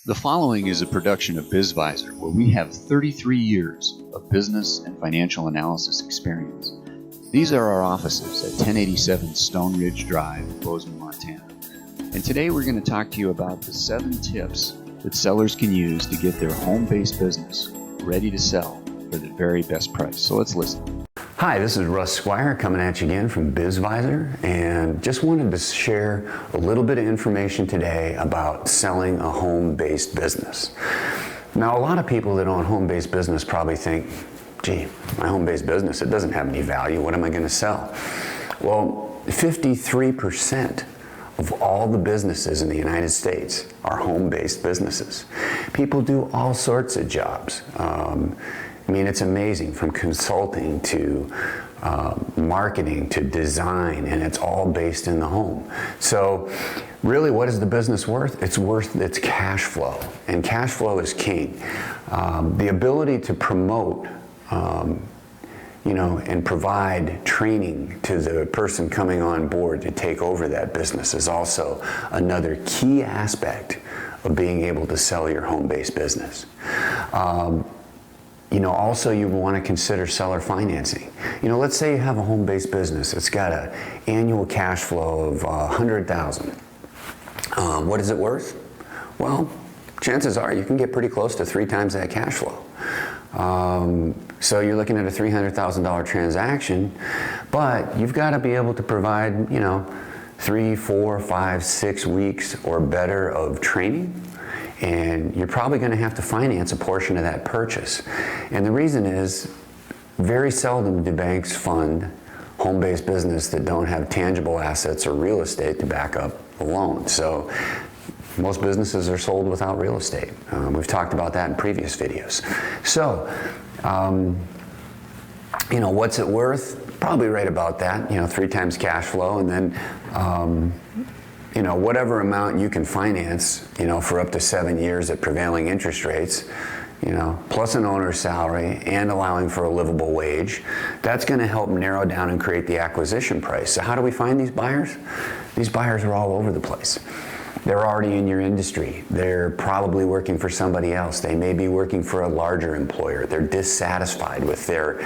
The following is a production of BizVisor, where we have 33 years of business and financial analysis experience. These are our offices at 1087 Stone Ridge Drive, Bozeman, Montana. And today we're going to talk to you about the 7 tips that sellers can use to get their home-based business ready to sell for the very best price. So let's listen. Hi, this is Russ Squire coming at you again from BizVisor, and just wanted to share a little bit of information today about selling a home-based business. Now, a lot of people that own home-based business probably think, gee, my home-based business, it doesn't have any value. What am I going to sell? Well, 53% of all the businesses in the United States are home-based businesses. People do all sorts of jobs. I mean, it's amazing, from consulting to marketing to design, and it's all based in the home. So really, what is the business worth? It's worth its cash flow, and cash flow is king. The ability to promote and provide training to the person coming on board to take over that business is also another key aspect of being able to sell your home-based business. Also you want to consider seller financing. Let's say you have a home-based business. It's got an annual cash flow of $100,000. What is it worth? Well, chances are you can get pretty close to 3 times that cash flow. So you're looking at a $300,000 transaction, but you've got to be able to provide, 3, 4, 5, 6 weeks or better of training. And you're probably going to have to finance a portion of that purchase. And the reason is, very seldom do banks fund home-based business that don't have tangible assets or real estate to back up a loan. So most businesses are sold without real estate. We've talked about that in previous videos. So, what's it worth? Probably right about that, 3 times cash flow, and then whatever amount you can finance, for up to 7 years at prevailing interest rates, plus an owner's salary and allowing for a livable wage, that's going to help narrow down and create the acquisition price. So how do we find these buyers? These buyers are all over the place. They're already in your industry. They're probably working for somebody else. They may be working for a larger employer. They're dissatisfied with their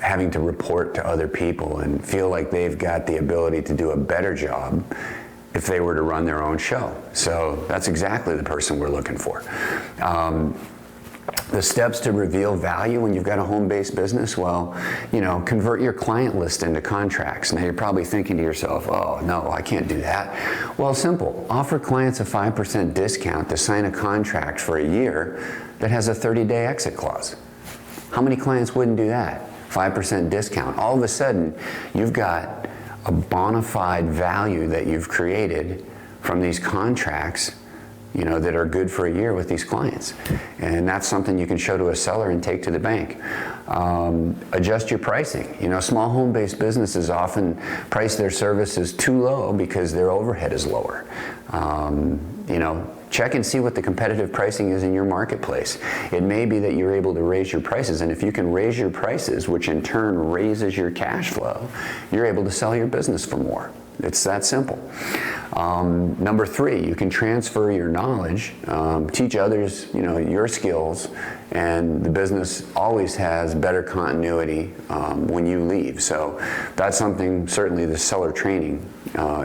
having to report to other people and feel like they've got the ability to do a better job if they were to run their own show. So that's exactly the person we're looking for. The steps to reveal value when you've got a home-based business, well, convert your client list into contracts. Now you're probably thinking to yourself, oh no, I can't do that. Well, simple. Offer clients a 5% discount to sign a contract for a year that has a 30-day exit clause. How many clients wouldn't do that? 5% discount. All of a sudden, you've got a bona fide value that you've created from these contracts, that are good for a year with these clients. And that's something you can show to a seller and take to the bank. Adjust your pricing. Small home-based businesses often price their services too low because their overhead is lower. Check and see what the competitive pricing is in your marketplace. It may be that you're able to raise your prices, and if you can raise your prices, which in turn raises your cash flow, you're able to sell your business for more. It's that simple. Number 3, you can transfer your knowledge, teach others, your skills, and the business always has better continuity when you leave. So that's something, certainly the seller training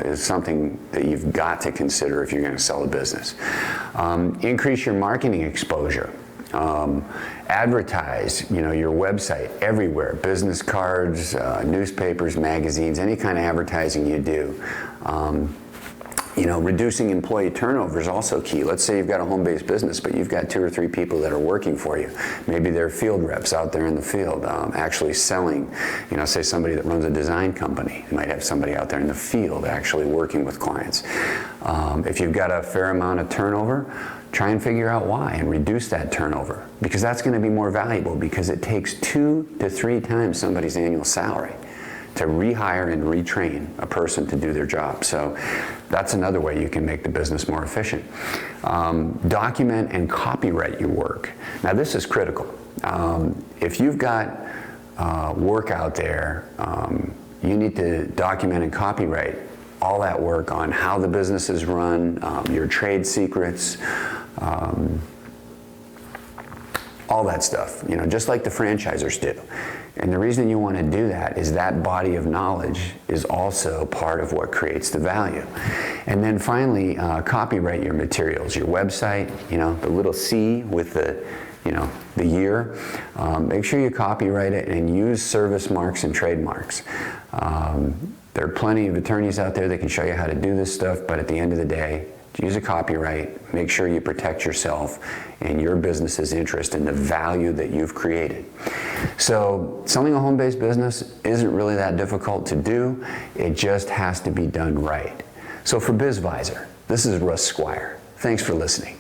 is something that you've got to consider if you're going to sell a business. Increase your marketing exposure. Advertise, your website everywhere, business cards, newspapers, magazines, any kind of advertising you do. Reducing employee turnover is also key. Let's say you've got a home-based business, but you've got 2 or 3 people that are working for you. Maybe they're field reps out there in the field, actually selling, say somebody that runs a design company. You might have somebody out there in the field actually working with clients. If you've got a fair amount of turnover, try and figure out why and reduce that turnover, because that's going to be more valuable, because it takes 2 to 3 times somebody's annual salary to rehire and retrain a person to do their job. So that's another way you can make the business more efficient. Document and copyright your work. Now this is critical. If you've got work out there, you need to document and copyright all that work on how the business is run, your trade secrets, all that stuff, just like the franchisers do. And the reason you want to do that is that body of knowledge is also part of what creates the value. And then finally, copyright your materials, your website, the little C with the year. Make sure you copyright it and use service marks and trademarks. There are plenty of attorneys out there that can show you how to do this stuff, but at the end of the day, use a copyright, make sure you protect yourself and your business's interest in the value that you've created. So selling a home-based business isn't really that difficult to do. It just has to be done right. So for BizVisor, this is Russ Squire. Thanks for listening.